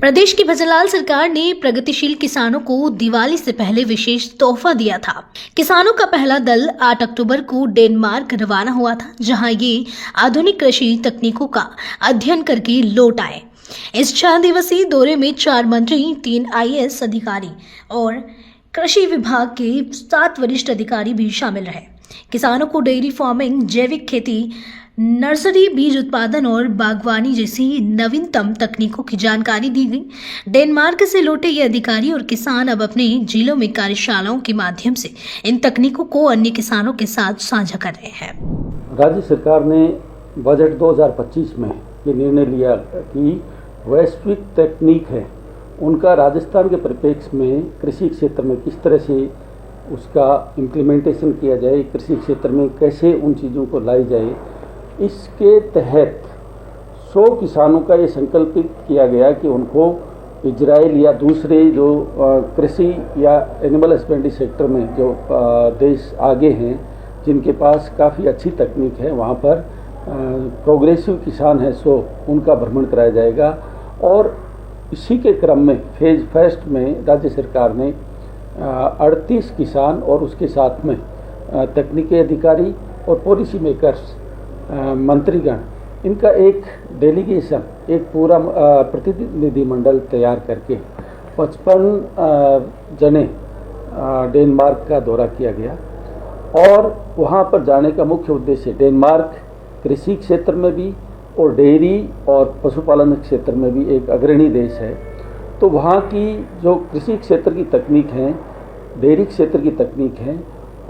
प्रदेश की भजनलाल सरकार ने प्रगतिशील किसानों को दिवाली से पहले विशेष तोहफा दिया था। किसानों का पहला दल 8 अक्टूबर को डेनमार्क रवाना हुआ था, जहां ये आधुनिक कृषि तकनीकों का अध्ययन करके लौट आए। इस 6 दिवसीय दौरे में 4 मंत्री, 3 IAS अधिकारी और कृषि विभाग के 7 वरिष्ठ अधिकारी भी शामिल रहे। किसानों को डेयरी फार्मिंग, जैविक खेती, नर्सरी, बीज उत्पादन और बागवानी जैसी नवीनतम तकनीकों की जानकारी दी गई। डेनमार्क से लौटे ये अधिकारी और किसान अब अपने जिलों में कार्यशालाओं के माध्यम से इन तकनीकों को अन्य किसानों के साथ साझा कर रहे हैं। राज्य सरकार ने बजट 2025 में ये निर्णय लिया कि वैश्विक तकनीक है उनका राजस्थान के परिप्रेक्ष्य में कृषि क्षेत्र में किस तरह से उसका इम्प्लीमेंटेशन किया जाए, कृषि क्षेत्र में कैसे उन चीज़ों को लाई जाए। इसके तहत 100 किसानों का ये संकल्पित किया गया कि उनको इजराइल या दूसरे जो कृषि या एनिमल हस्बेंड्री सेक्टर में जो देश आगे हैं, जिनके पास काफ़ी अच्छी तकनीक है, वहाँ पर प्रोग्रेसिव किसान है 100 उनका भ्रमण कराया जाएगा। और इसी के क्रम में फेज फर्स्ट में राज्य सरकार ने 38 किसान और उसके साथ में तकनीकी अधिकारी और पॉलिसी मेकर्स, मंत्रीगण, इनका एक डेलीगेशन, एक पूरा प्रतिनिधिमंडल तैयार करके 55 जने डेनमार्क का दौरा किया गया। और वहाँ पर जाने का मुख्य उद्देश्य डेनमार्क कृषि क्षेत्र में भी और डेयरी और पशुपालन क्षेत्र में भी एक अग्रणी देश है। तो वहाँ की जो कृषि क्षेत्र की तकनीक है, डेयरी क्षेत्र की तकनीक है,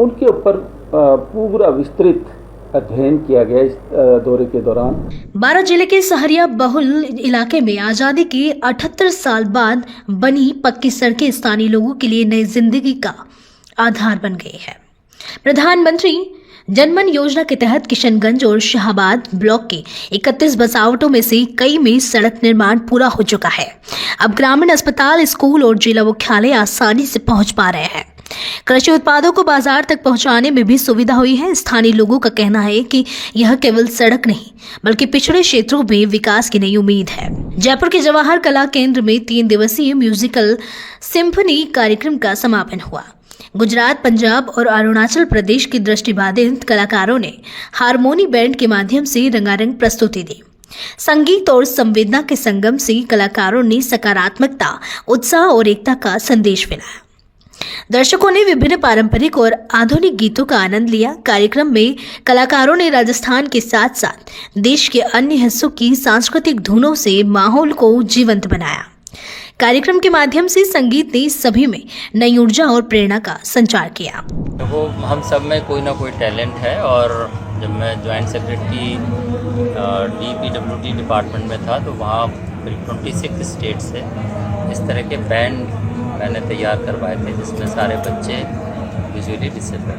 उनके ऊपर पूरा विस्तृत अध्ययन किया गया इस दौरे के दौरान। 12 जिले के सहरिया बहुल इलाके में आजादी के 78 साल बाद बनी पक्की सड़कें स्थानीय लोगों के लिए नई जिंदगी का आधार बन गई है। प्रधानमंत्री जनमन योजना के तहत किशनगंज और शाहबाद ब्लॉक के 31 बसावटों में से कई में सड़क निर्माण पूरा हो चुका है। अब ग्रामीण अस्पताल, स्कूल और जिला मुख्यालय आसानी से पहुंच पा रहे हैं। कृषि उत्पादों को बाजार तक पहुंचाने में भी सुविधा हुई है। स्थानीय लोगों का कहना है कि यह केवल सड़क नहीं बल्कि पिछड़े क्षेत्रों में विकास की नई उम्मीद है। जयपुर के जवाहर कला केंद्र में 3 दिवसीय म्यूजिकल सिम्फनी कार्यक्रम का समापन हुआ। गुजरात, पंजाब और अरुणाचल प्रदेश के दृष्टिबाधित कलाकारों ने हारमोनी बैंड के माध्यम से रंगारंग प्रस्तुति दी। संगीत और संवेदना के संगम से कलाकारों ने सकारात्मकता, उत्साह और एकता का संदेश फैलाया। दर्शकों ने विभिन्न पारंपरिक और आधुनिक गीतों का आनंद लिया। कार्यक्रम में कलाकारों ने राजस्थान के साथ साथ देश के अन्य हिस्सों की सांस्कृतिक धुनों से माहौल को जीवंत बनाया। कार्यक्रम के माध्यम से संगीत ने सभी में नई ऊर्जा और प्रेरणा का संचार किया। वो हम सब में कोई ना कोई टैलेंट है। और जब मैं ज्वाइंट सेक्रेटरी DPWD डिपार्टमेंट में था तो वहाँ करीब 26 स्टेट से इस तरह के बैंड मैंने तैयार करवाए थे, जिसमें सारे बच्चे विजुअली डिसेबल।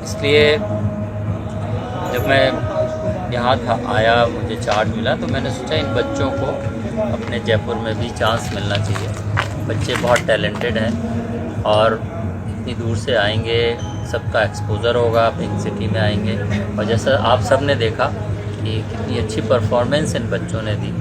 इसलिए जब मैं यहाँ था आया, मुझे चार्ज मिला तो मैंने सोचा इन बच्चों को अपने जयपुर में भी चांस मिलना चाहिए। बच्चे बहुत टैलेंटेड हैं और इतनी दूर से आएंगे, सबका एक्सपोजर होगा, पिंक सिटी में आएंगे। और जैसा आप सब ने देखा कि कितनी अच्छी परफॉर्मेंस इन बच्चों ने दी,